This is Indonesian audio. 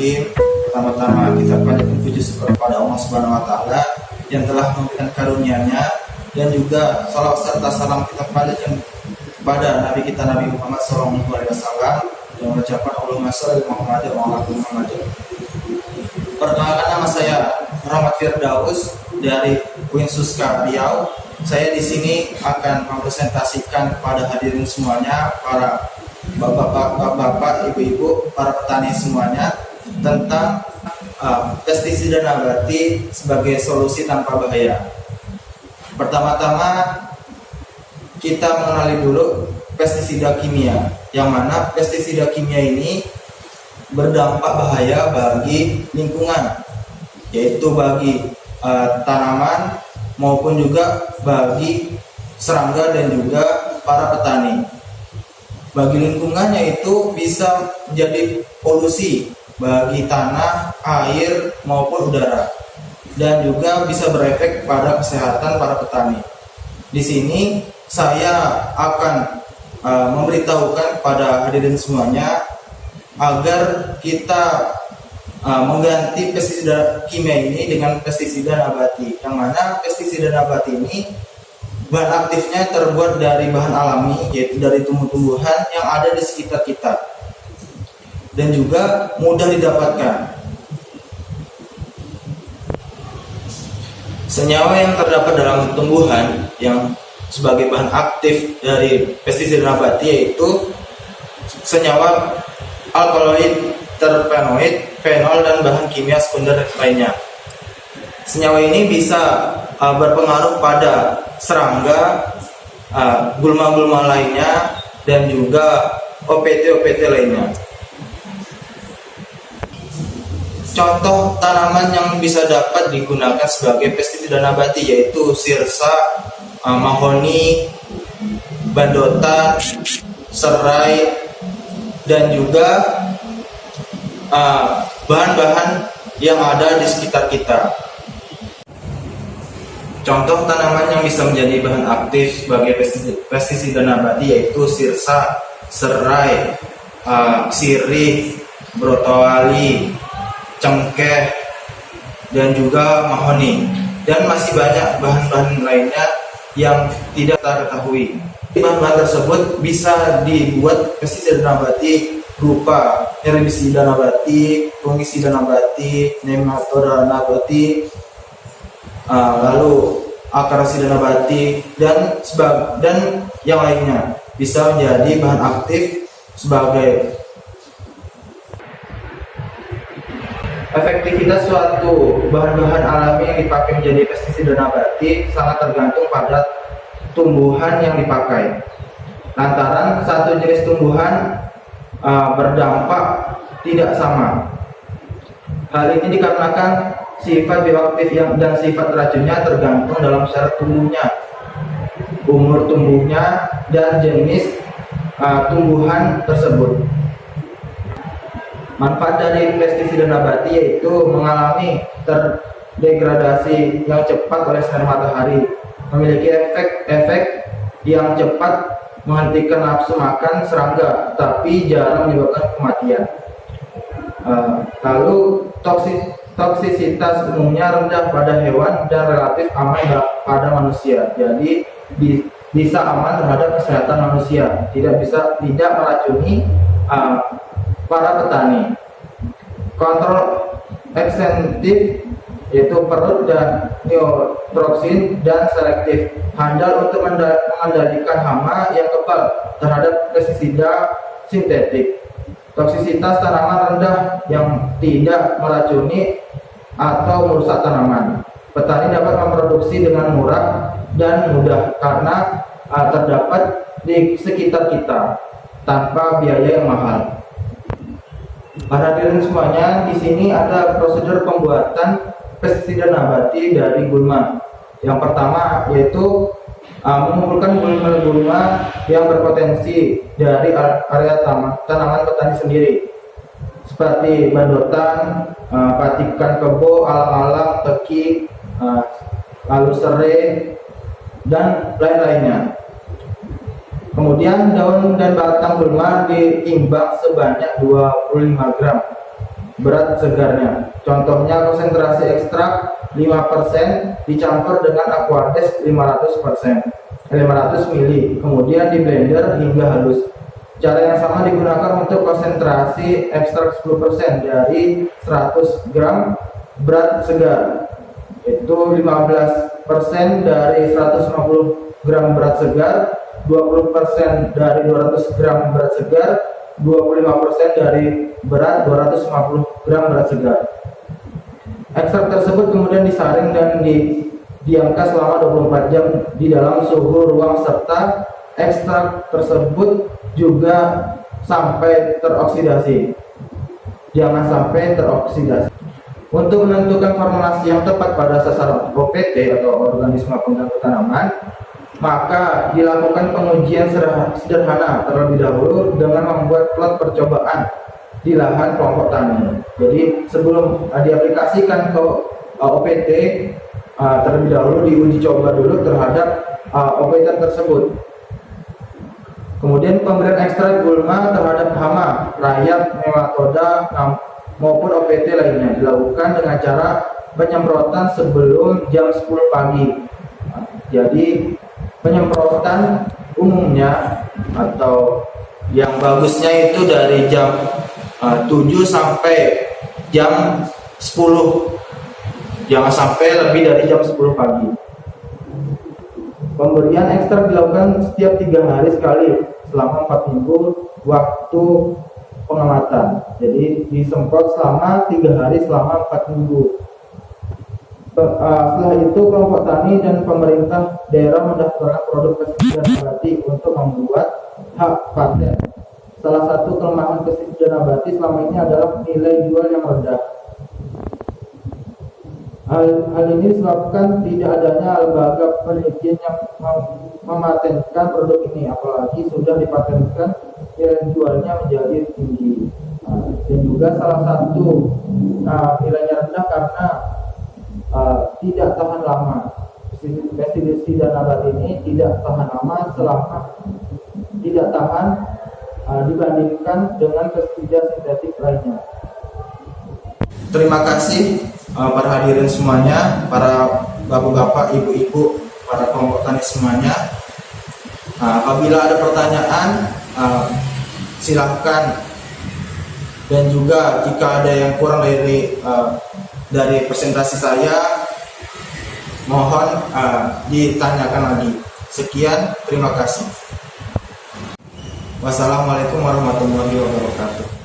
Bismillahirrahmanirrahim. Pertama-tama kita panjatkan puji syukur kepada Allah Subhanahu wa taala yang telah memberikan karunia-Nya, dan juga salawat serta salam kita panjatkan kepada Nabi kita Nabi Muhammad SAW yang mengucapkan Allahumma shalli Muhammad wa ala Muhammad. Perkenalkan, nama saya Muhammad Firdaus dari UIN Suska Riau. Saya di sini akan mempresentasikan kepada hadirin semuanya, para bapak-bapak, ibu-ibu, para petani semuanya, tentang pestisida nabati sebagai solusi tanpa bahaya. Pertama-tama kita mengenali dulu pestisida kimia, yang mana pestisida kimia ini berdampak bahaya bagi lingkungan, yaitu bagi tanaman maupun juga bagi serangga dan juga para petani. Bagi lingkungan, yaitu bisa menjadi polusi bagi tanah, air maupun udara, dan juga bisa berefek pada kesehatan para petani. Di sini saya akan memberitahukan kepada hadirin semuanya agar kita mengganti pestisida kimia ini dengan pestisida nabati, yang mana pestisida nabati ini bahan aktifnya terbuat dari bahan alami, yaitu dari tumbuh-tumbuhan yang ada di sekitar kita dan juga mudah didapatkan. Senyawa yang terdapat dalam tumbuhan yang sebagai bahan aktif dari pestisida nabati yaitu senyawa alkaloid, terpenoid, fenol, dan bahan kimia sekunder lainnya. Senyawa ini bisa berpengaruh pada serangga, gulma-gulma lainnya, dan juga OPT lainnya. Contoh tanaman yang bisa dapat digunakan sebagai pestisida nabati yaitu sirsa, mahoni, bandotan, serai, dan juga bahan-bahan yang ada di sekitar kita. Contoh tanaman yang bisa menjadi bahan aktif sebagai pestisida nabati yaitu sirsa, serai, sirih, brotowali, cengkeh, dan juga mahoni, dan masih banyak bahan-bahan lainnya yang tidak kita ketahui. Bahan-bahan tersebut bisa dibuat pestisida nabati berupa herbisida nabati, fungisida nabati, nematoda nabati, lalu akarosida nabati, dan yang lainnya bisa menjadi bahan aktif sebagai. Efektivitas suatu bahan-bahan alami yang dipakai menjadi pestisida nabati sangat tergantung pada tumbuhan yang dipakai. Lantaran satu jenis tumbuhan berdampak tidak sama. Hal ini dikarenakan sifat bioaktif dan sifat racunnya tergantung dalam syarat tumbuhnya, umur tumbuhnya, dan jenis tumbuhan tersebut. Manfaat dari pestisida nabati yaitu mengalami terdegradasi yang cepat oleh sinar matahari, memiliki efek yang cepat menghentikan nafsu makan serangga, tapi jarang menyebabkan kematian. Lalu toksisitas umumnya rendah pada hewan dan relatif aman pada manusia. Jadi bisa aman terhadap kesehatan manusia, tidak meracuni para petani. Kontrol ekstentif yaitu perut dan neutroksin, dan selektif, handal untuk mengendalikan hama yang kebal terhadap pestisida sintetik. Toksisitas tanaman rendah yang tidak meracuni atau merusak tanaman. Petani dapat memproduksi dengan murah dan mudah karena terdapat di sekitar kita tanpa biaya yang mahal. Para hadirin semuanya, di sini ada prosedur pembuatan pestisida nabati dari gulma. Yang pertama yaitu mengumpulkan gulma-gulma yang berpotensi dari area tanaman petani sendiri, seperti bandotan, patikan kebo, alang-alang, teki, lalu serai, dan lain-lainnya. Kemudian daun dan batang gulma ditimbang sebanyak 25 gram. berat segarnya. Contohnya konsentrasi ekstrak 5% dicampur dengan Aquatex 500 mili, kemudian di blender hingga halus. Cara yang sama digunakan untuk konsentrasi ekstrak 10% dari 100 gram berat segar, yaitu 15% dari 150 gram berat segar, 20% dari 200 gram berat segar, 25% dari berat 250 gram berat segar. Ekstrak tersebut kemudian disaring dan didiamkan selama 24 jam di dalam suhu ruang, serta ekstrak tersebut juga sampai teroksidasi. Jangan sampai teroksidasi. Untuk menentukan formulasi yang tepat pada sasaran OPT atau organisme pengganggu tanaman, maka dilakukan pengujian sederhana terlebih dahulu dengan membuat plot percobaan di lahan kelompok tani. Jadi sebelum diaplikasikan ke OPT, terlebih dahulu diuji coba dulu terhadap OPT tersebut. Kemudian pemberian ekstrak gulma terhadap hama, rayap, nematoda maupun OPT lainnya dilakukan dengan cara penyemprotan sebelum jam 10 pagi. Jadi penyemprotan umumnya atau yang bagusnya itu dari jam 7 sampai jam 10, jangan sampai lebih dari jam 10 pagi. Pemberian ekstrak dilakukan setiap 3 hari sekali selama 4 minggu waktu pengamatan. Jadi disemprot selama 3 hari selama 4 minggu. Setelah itu kelompok tani dan pemerintah daerah mendaftarkan produk pestisida nabati untuk membuat hak paten. Salah satu kelemahan pestisida nabati selama ini adalah nilai jual yang rendah. Hal ini disebabkan tidak adanya lembaga penelitian yang mematenkan produk ini, apalagi sudah dipatenkan nilai jualnya menjadi tinggi. Dan juga salah satu nilainya rendah karena tidak tahan lama. Pestisida nabati ini tidak tahan lama dibandingkan dengan pestisida sintetik lainnya. Terima kasih para hadirin semuanya, para bapak-bapak, ibu-ibu, para kelompok tani semuanya. Apabila ada pertanyaan, silahkan. Dan juga jika ada yang kurang dari presentasi saya, mohon ditanyakan lagi. Sekian, terima kasih. Wassalamualaikum warahmatullahi wabarakatuh.